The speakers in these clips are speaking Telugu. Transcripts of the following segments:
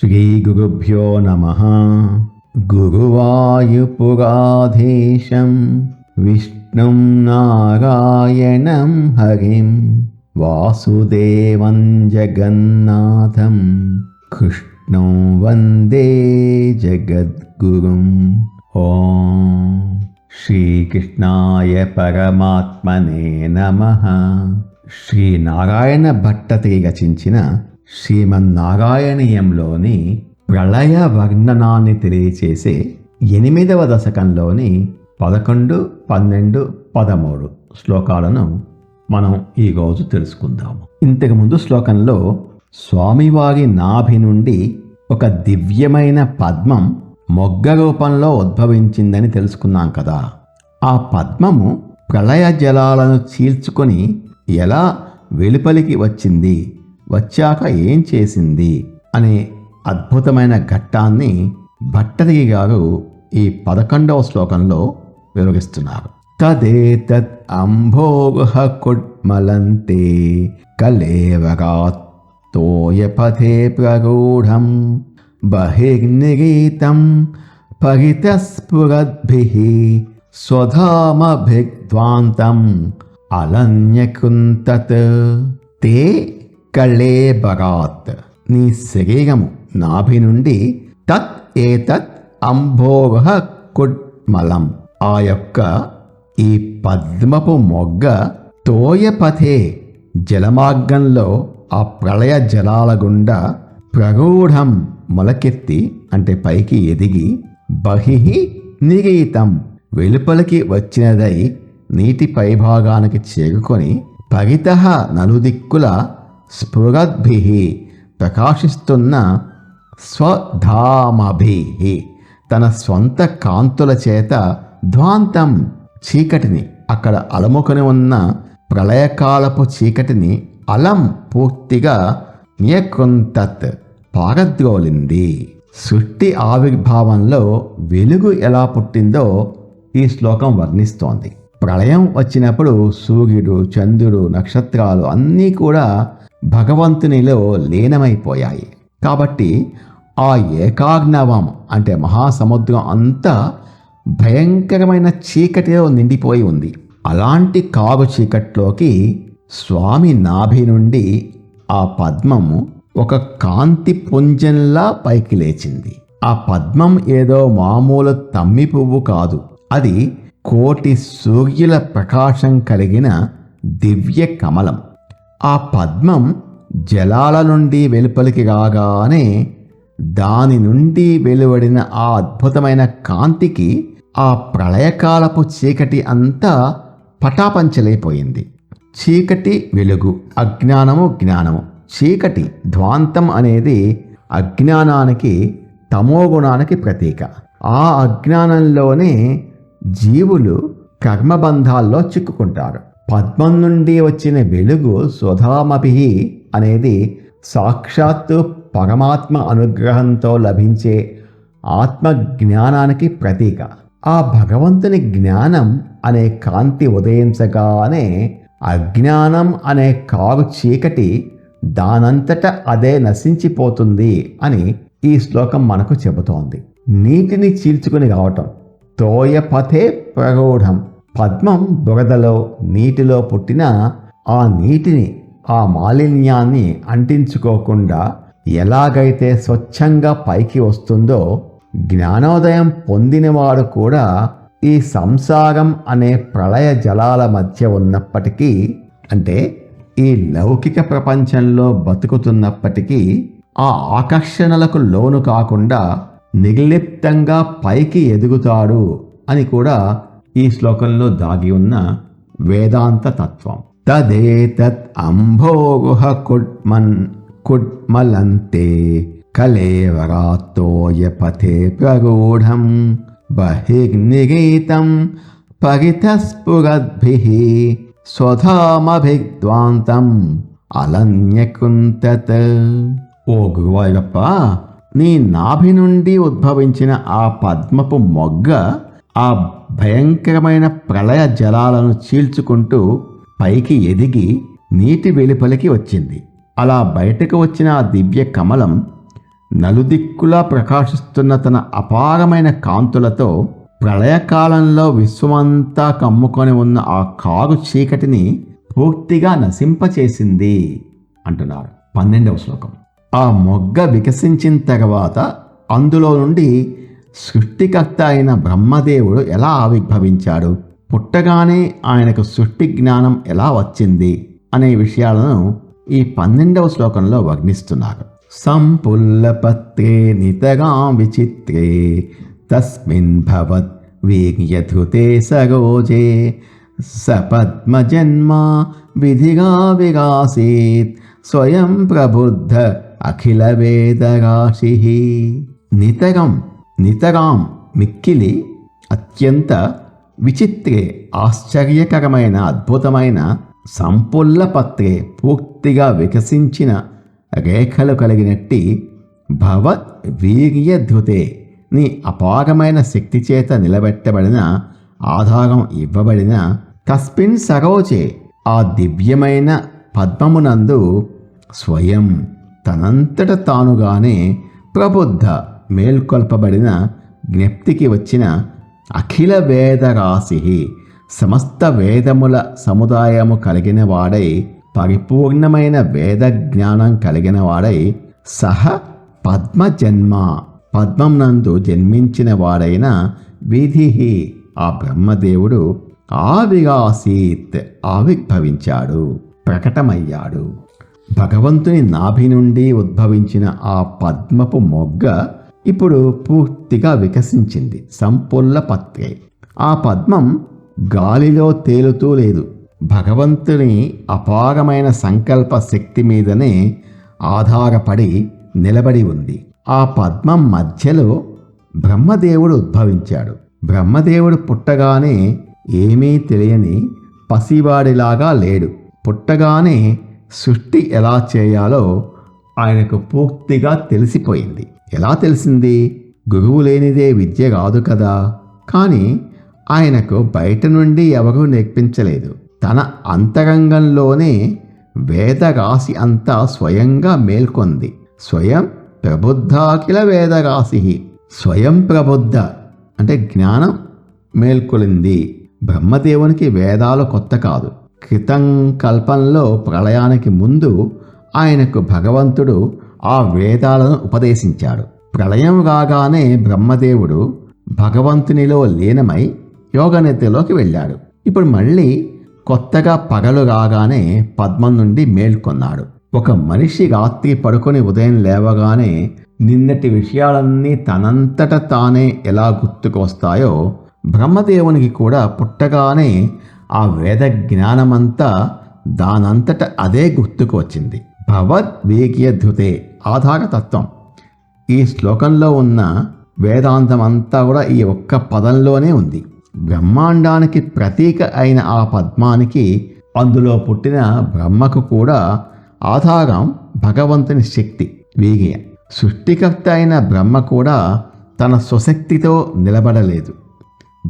శ్రీగురుభ్యో నమః. గురువాయుపురాధీశం విష్ణుం నారాయణం హరిం వాసుదేవం జగన్నాథం కృష్ణం వందే జగద్గురుం. ఓం శ్రీకృష్ణాయ పరమాత్మనే నమః. శ్రీ నారాయణ భట్టతిరి రచించిన శ్రీమన్నారాయణీయంలోని ప్రళయ వర్ణనాన్ని తెలియచేసే 8వ దశకంలోని 11, 12, 13 శ్లోకాలను మనం ఈరోజు తెలుసుకుందాము. ఇంతకుముందు శ్లోకంలో స్వామివారి నాభి నుండి ఒక దివ్యమైన పద్మం మొగ్గ రూపంలో ఉద్భవించిందని తెలుసుకున్నాం కదా. ఆ పద్మము ప్రళయ జలాలను చీల్చుకొని ఎలా వెలుపలికి వచ్చింది, వచ్చాక ఏం చేసింది అనే అద్భుతమైన ఘట్టాన్ని భట్టతిరి గారు ఈ 11వ శ్లోకంలో వివరిస్తున్నారు. తదేతత్ అంభోగః కుడ్మలంతే కళేవరాత్తోయపథే ప్రరూఢం బహిర్నిరీతం పరితస్ఫురద్భిః స్వధామభిగ్ధ్వాంతం అలన్యకృంతత్. తే కళేబరాత్, నీ శరీరము నాభి నుండి తత్ ఏతత్ అంభోగః కుడ్మలం, ఆ యొక్క ఈ పద్మపు మొగ్గ తోయపథే జలమార్గంలో ఆ ప్రళయ జలాల గుండా ప్రరూఢం మొలకెత్తి అంటే పైకి ఎదిగి బహిః నిరీతం వెలుపలికి వచ్చినదై నీటి పైభాగానికి చేరుకొని పరితః నలుదిక్కుల స్ఫురద్భిః ప్రకాశిస్తున్న స్వధామభిః తన స్వంత కాంతుల చేత ధ్వాంతం చీకటిని, అక్కడ అలముకొని ఉన్న ప్రళయకాలపు చీకటిని అలం పూర్తిగా న్యకృంతత్ పారద్రోలింది. సృష్టి ఆవిర్భావంలో వెలుగు ఎలా పుట్టిందో ఈ శ్లోకం వర్ణిస్తోంది. ప్రళయం వచ్చినప్పుడు సూర్యుడు, చంద్రుడు, నక్షత్రాలు అన్నీ కూడా భగవంతునిలో లీనమైపోయాయి. కాబట్టి ఆ ఏకాగ్నవం అంటే మహాసముద్రం అంతా భయంకరమైన చీకటిలో నిండిపోయి ఉంది. అలాంటి కాగు చీకట్లోకి స్వామి నాభి నుండి ఆ పద్మము ఒక కాంతి పుంజంలా పైకి లేచింది. ఆ పద్మం ఏదో మామూలు తమ్మి పువ్వు కాదు, అది కోటి సూర్యుల ప్రకాశం కలిగిన దివ్య కమలం. ఆ పద్మం జలాల నుండి వెలుపలికి రాగానే దాని నుండి వెలువడిన ఆ అద్భుతమైన కాంతికి ఆ ప్రళయకాలపు చీకటి అంతా పటాపంచలైపోయింది. చీకటి వెలుగు, అజ్ఞానము జ్ఞానము. చీకటి ధ్వాంతం అనేది అజ్ఞానానికి, తమోగుణానికి ప్రతీక. ఆ అజ్ఞానంలోనే జీవులు కర్మబంధాల్లో చిక్కుకుంటారు. పద్మం నుండి వచ్చిన వెలుగు స్వధామభిః అనేది సాక్షాత్తు పరమాత్మ అనుగ్రహంతో లభించే ఆత్మ జ్ఞానానికి ప్రతీక. ఆ భగవంతుని జ్ఞానం అనే కాంతి ఉదయించగానే అజ్ఞానం అనే కారు చీకటి దానంతట అదే నశించిపోతుంది అని ఈ శ్లోకం మనకు చెబుతోంది. నీటిని చీల్చుకుని రావటం, తోయపథే ప్రరూఢం. పద్మం బురదలో, నీటిలో పుట్టిన ఆ నీటిని, ఆ మాలిన్యాన్ని అంటించుకోకుండా ఎలాగైతే స్వచ్ఛంగా పైకి వస్తుందో, జ్ఞానోదయం పొందినవాడు కూడా ఈ సంసారం అనే ప్రళయ జలాల మధ్య ఉన్నప్పటికీ, అంటే ఈ లౌకిక ప్రపంచంలో బతుకుతున్నప్పటికీ ఆ ఆకర్షణలకు లోను కాకుండా నిర్లిప్తంగా పైకి ఎదుగుతాడు అని కూడా ఈ శ్లోకంలో దాగి ఉన్న వేదాంత తత్వం. తదేతత్ అంభోగః కుడ్మలంతే కళేవరాత్తోయపథే ప్రరూఢం బహిర్నిరీతం పరితస్ఫురద్భిః స్వధామభిగ్ధ్వాంతం అలన్యకృంతత్. ఓ గురువాయూరప్ప, నీ నాభి నుండి ఉద్భవించిన ఆ పద్మపు మొగ్గ ఆ భయంకరమైన ప్రళయ జలాలను చీల్చుకుంటూ పైకి ఎదిగి నీటి వెలుపలికి వచ్చింది. అలా బయటకు వచ్చిన ఆ దివ్య కమలం నలుదిక్కులా ప్రకాశిస్తున్న తన అపారమైన కాంతులతో ప్రళయకాలంలో విశ్వమంతా కమ్ముకొని ఉన్న ఆ కారు చీకటిని పూర్తిగా నశింపచేసింది అంటున్నారు. 12వ శ్లోకం. ఆ మొగ్గ వికసించిన తర్వాత అందులో నుండి సృష్టికర్త అయిన బ్రహ్మదేవుడు ఎలా ఆవిర్భవించాడు, పుట్టగానే ఆయనకు సృష్టి జ్ఞానం ఎలా వచ్చింది అనే విషయాలను ఈ 12వ శ్లోకంలో వర్ణిస్తున్నారు. సంపుల్లపత్రే నితరాం విచిత్రే తస్మిన్ భవత్ వీర్యధృతే సరోజే సపద్మజన్మ విధిగా విరాసీత్ స్వయం ప్రబుద్ధ అఖిల వేదరాశి. నితరాం మిక్కిలి అత్యంత విచిత్రే ఆశ్చర్యకరమైన అద్భుతమైన సంపుల్లపత్రే పూర్తిగా వికసించిన రేఖలు కలిగినట్టి భవత్ వీర్యధృతే నీ అపారమైన శక్తి చేత నిలబెట్టబడిన ఆధారం ఇవ్వబడిన తస్మిన్ సరోజే ఆ దివ్యమైన పద్మమునందు స్వయం తనంతట తానుగానే ప్రబుద్ధ మేల్కొల్పబడిన జ్ఞప్తికి వచ్చిన అఖిల వేదరాశి సమస్త వేదముల సముదాయము కలిగిన వాడై పరిపూర్ణమైన వేద జ్ఞానం కలిగిన వాడై సహ పద్మజన్మ పద్మం నందు జన్మించిన వాడైన విధి ఆ బ్రహ్మదేవుడు ఆవిరాసీత్ ఆవిర్భవించాడు, ప్రకటమయ్యాడు. భగవంతుని నాభి నుండి ఉద్భవించిన ఆ పద్మపు మొగ్గ ఇప్పుడు పూర్తిగా వికసించింది. సంపుల్ల పత్రే. ఆ పద్మం గాలిలో తేలుతూ లేదు, భగవంతుని అపారమైన సంకల్ప శక్తి మీదనే ఆధారపడి నిలబడి ఉంది. ఆ పద్మం మధ్యలో బ్రహ్మదేవుడు ఉద్భవించాడు. బ్రహ్మదేవుడు పుట్టగానే ఏమీ తెలియని పసివాడిలాగా లేడు. పుట్టగానే సృష్టి ఎలా చేయాలో ఆయనకు పూర్తిగా తెలిసిపోయింది. ఎలా తెలిసింది? గురువు లేనిదే విద్య రాదు కదా. కానీ ఆయనకు బయట నుండి ఎవరూ నేర్పించలేదు. తన అంతరంగంలోనే వేదరాశి అంతా స్వయంగా మేల్కొంది. స్వయం ప్రబుద్ధాఖిల వేదరాశి. స్వయం ప్రబుద్ధ అంటే జ్ఞానం మేల్కొలింది. బ్రహ్మదేవునికి వేదాలు కొత్త కాదు. క్రితం కల్పంలో ప్రళయానికి ముందు ఆయనకు భగవంతుడు ఆ వేదాలను ఉపదేశించాడు. ప్రళయం రాగానే బ్రహ్మదేవుడు భగవంతునిలో లీనమై యోగనిద్రలోకి వెళ్ళాడు. ఇప్పుడు మళ్ళీ కొత్తగా పగలు రాగానే పద్మం నుండి మేల్కొన్నాడు. ఒక మనిషి రాత్రి పడుకొని ఉదయం లేవగానే నిన్నటి విషయాలన్నీ తనంతట తానే ఎలా గుర్తుకొస్తాయో బ్రహ్మదేవునికి కూడా పుట్టగానే ఆ వేద జ్ఞానమంతా దానంతట అదే గుర్తుకు వచ్చింది. భవద్ వీర్యధృతే ఆధారతత్వం. ఈ శ్లోకంలో ఉన్న వేదాంతం అంతా కూడా ఈ ఒక్క పదంలోనే ఉంది. బ్రహ్మాండానికి ప్రతీక అయిన ఆ పద్మానికి అందులో పుట్టిన బ్రహ్మకు కూడా ఆధారం భగవంతుని శక్తి వీర్య. సృష్టికర్త అయిన బ్రహ్మ కూడా తన స్వశక్తితో నిలబడలేదు.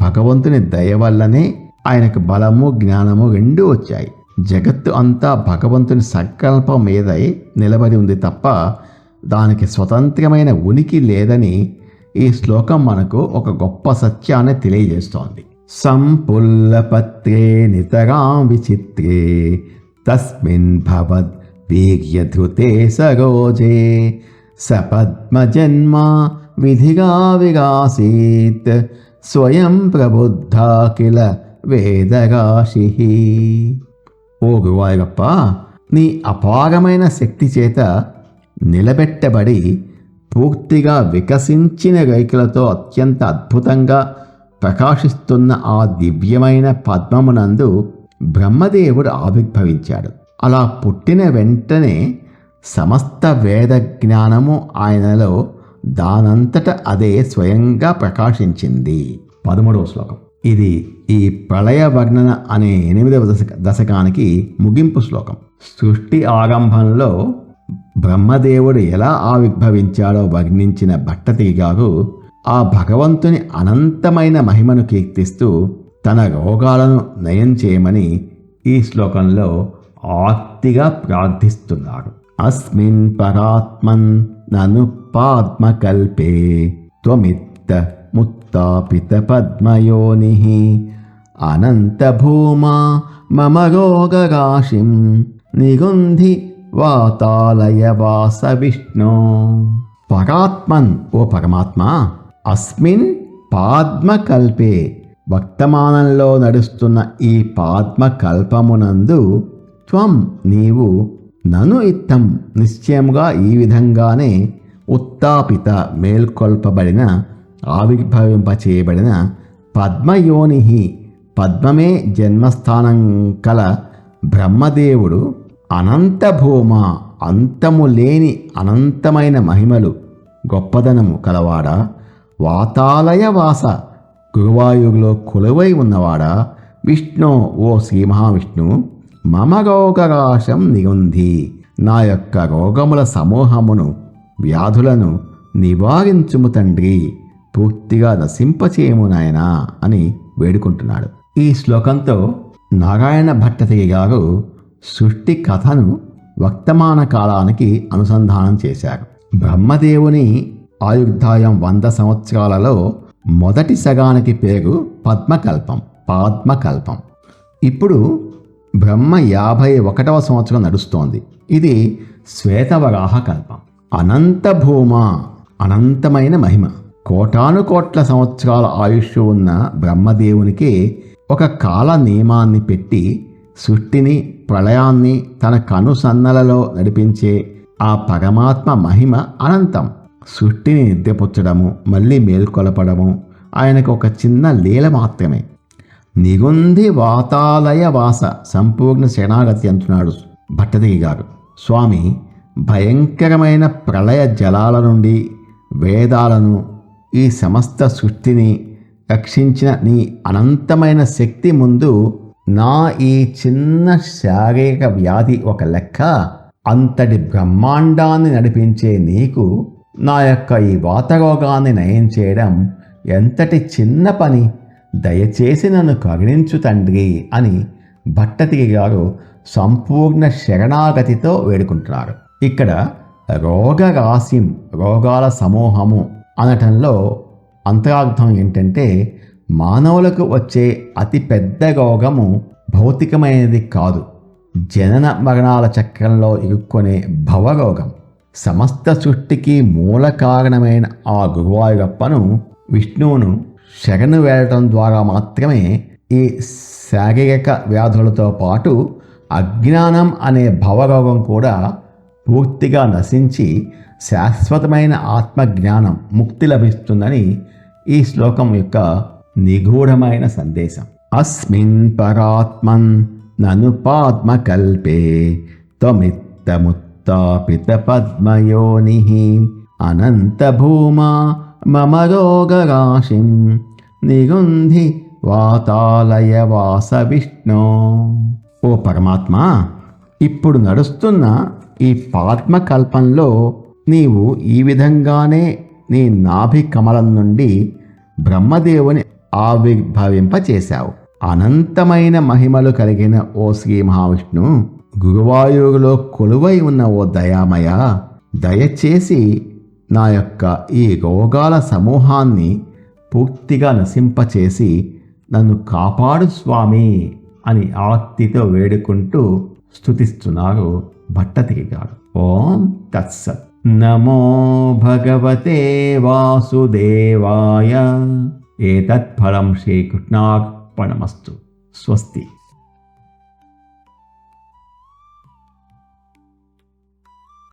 భగవంతుని దయ వల్లనే ఆయనకు బలము జ్ఞానము రెండూ వచ్చాయి. జగత్తు అంతా భగవంతుని సంకల్పం మీదై నిలబడి ఉంది తప్ప దానికి స్వతంత్రమైన ఉనికి లేదని ఈ శ్లోకం మనకు ఒక గొప్ప సత్యాన్ని తెలియజేస్తోంది. సంపుల్లపత్రే నితరాం విచిత్రే తస్మిన్ భవద్ వీర్యధృతే సరోజే సపద్మజన్మ విధిగా విరాసీత్ స్వయం ప్రబుద్ధాఖిల వేదరాశి. ఓ గురువాయూరప్ప, నీ అపారమైన శక్తి చేత నిలబెట్టబడి పూర్తిగా వికసించిన రేఖలతో అత్యంత అద్భుతంగా ప్రకాశిస్తున్న ఆ దివ్యమైన పద్మమునందు బ్రహ్మదేవుడు ఆవిర్భవించాడు. అలా పుట్టిన వెంటనే సమస్త వేద జ్ఞానము ఆయనలో దానంతట అదే స్వయంగా ప్రకాశించింది. 13వ శ్లోకం. ఇది ఈ ప్రళయ వర్ణన అనే 8వ దశకానికి ముగింపు శ్లోకం. సృష్టి ఆరంభంలో బ్రహ్మదేవుడు ఎలా ఆవిర్భవించాడో వర్ణించిన భట్టతిరి గారు ఆ భగవంతుని అనంతమైన మహిమను కీర్తిస్తూ తన రోగాలను నయం చేయమని ఈ శ్లోకంలో ఆర్తిగా ప్రార్థిస్తున్నారు. అస్మిన్ పరాత్మన్ నను పాద్మకల్పే త్వమిత్త ముత్తాపిత పద్మయోనిః అనంతభూమా మమ రోగరాశిం నిగుంధి వాతాలయ వాస విష్ణో. పరాత్మన్, ఓ పరమాత్మ, అస్మిన్ పాద్మకల్పే, వర్తమానంలో నడుస్తున్న ఈ పాద్మకల్పమునందు త్వం, నీవు, నను ఇత్తం, నిశ్చయముగా ఈ విధంగానే, ఉత్తాపిత, మేల్కొల్పబడిన, ఆవిర్భవింపచేయబడిన, పద్మయోని, పద్మమే జన్మస్థానం కల బ్రహ్మదేవుడు, అనంతభూమ, అంతము లేని అనంతమైన మహిమలు గొప్పదనము కలవాడా, వాతాలయ వాస, గురువాయువులో కొలువై ఉన్నవాడా, విష్ణు, ఓ శ్రీ మహావిష్ణు, మమ రోగరాశం నిగుంధి, నా యొక్క రోగముల సమూహమును, వ్యాధులను నివారించుము తండ్రి, పూర్తిగా నశింపచేయము నాయనా అని వేడుకుంటున్నాడు. ఈ శ్లోకంతో నారాయణ భట్టతిరి గారు సృష్టి కథను వర్తమాన కాలానికి అనుసంధానం చేశారు. బ్రహ్మదేవుని ఆయుర్దాయం 100 సంవత్సరాలలో మొదటి సగానికి పేరు పాద్మకల్పం. ఇప్పుడు బ్రహ్మ 51వ సంవత్సరం నడుస్తోంది. ఇది శ్వేతవరాహ కల్పం. అనంతభూమ, అనంతమైన మహిమ. కోటానుకోట్ల సంవత్సరాల ఆయుష్ ఉన్న బ్రహ్మదేవునికి ఒక కాల నియమాన్ని పెట్టి సృష్టిని, ప్రళయాన్ని తన కనుసన్నలలో నడిపించే ఆ పరమాత్మ మహిమ అనంతం. సృష్టిని నిద్రపుచ్చడము, మళ్ళీ మేల్కొలపడము ఆయనకు ఒక చిన్న లీల మాత్రమే. నిగుంధి వాతాలయ వాస, సంపూర్ణ శరణాగతి అంటున్నాడు భట్టతిరి గారు. స్వామి, భయంకరమైన ప్రళయ జలాల నుండి, వేదాలను, ఈ సమస్త సృష్టిని రక్షించిన నీ అనంతమైన శక్తి ముందు నా ఈ చిన్న శారీరక వ్యాధి ఒక లెక్క. అంతటి బ్రహ్మాండాన్ని నడిపించే నీకు నా యొక్క ఈ వాతరోగాన్ని నయం చేయడం ఎంతటి చిన్న పని, దయచేసి నన్ను కరుణించు తండ్రి అని భట్టతిరి గారు సంపూర్ణ శరణాగతితో వేడుకుంటున్నారు. ఇక్కడ రోగరాశిం, రోగాల సమూహము అనటంలో అంతరార్థం ఏంటంటే, మానవులకు వచ్చే అతిపెద్ద రోగము భౌతికమైనది కాదు, జనన మరణాల చక్రంలో ఇరుక్కునే భవరోగం. సమస్త సృష్టికి మూల కారణమైన ఆ గురువాయూరప్పను, విష్ణువును శరణు వేడటం ద్వారా మాత్రమే ఈ శారీరక వ్యాధులతో పాటు అజ్ఞానం అనే భవరోగం కూడా పూర్తిగా నశించి శాశ్వతమైన ఆత్మజ్ఞానం, ముక్తి లభిస్తుందని ఈ శ్లోకం యొక్క నిగూఢమైన సందేశం. అస్మిన్ పరాత్మన్ నను పాద్మకల్పే త్వమిత్తముత్తాపిత పద్మయోనిః అనంతభూమా మమ రోగరాశిం నిగుంధి వాతాలయ వాస విష్ణో. ఓ పరమాత్మ, ఇప్పుడు నడుస్తున్న ఈ పాద్మకల్పంలో నీవు ఈ విధంగానే నీ నాభి కమలం నుండి బ్రహ్మదేవుని ఆవిర్భవింపచేశావు. అనంతమైన మహిమలు కలిగిన ఓ శ్రీ మహావిష్ణు, గురువాయూరులో కొలువై ఉన్న ఓ దయామయ, దయచేసి నా యొక్క ఈ రోగాల సమూహాన్ని పూర్తిగా నశింపచేసి నన్ను కాపాడు స్వామి అని ఆర్తితో వేడుకుంటూ స్తుతిస్తున్నారు భట్టతిరి గారు. ఓం తత్సత్. నమో భగవతే వాసుదేవాయ. ఏతత్ ఫలం శ్రీకృష్ణార్పణమస్తు. స్వస్తి.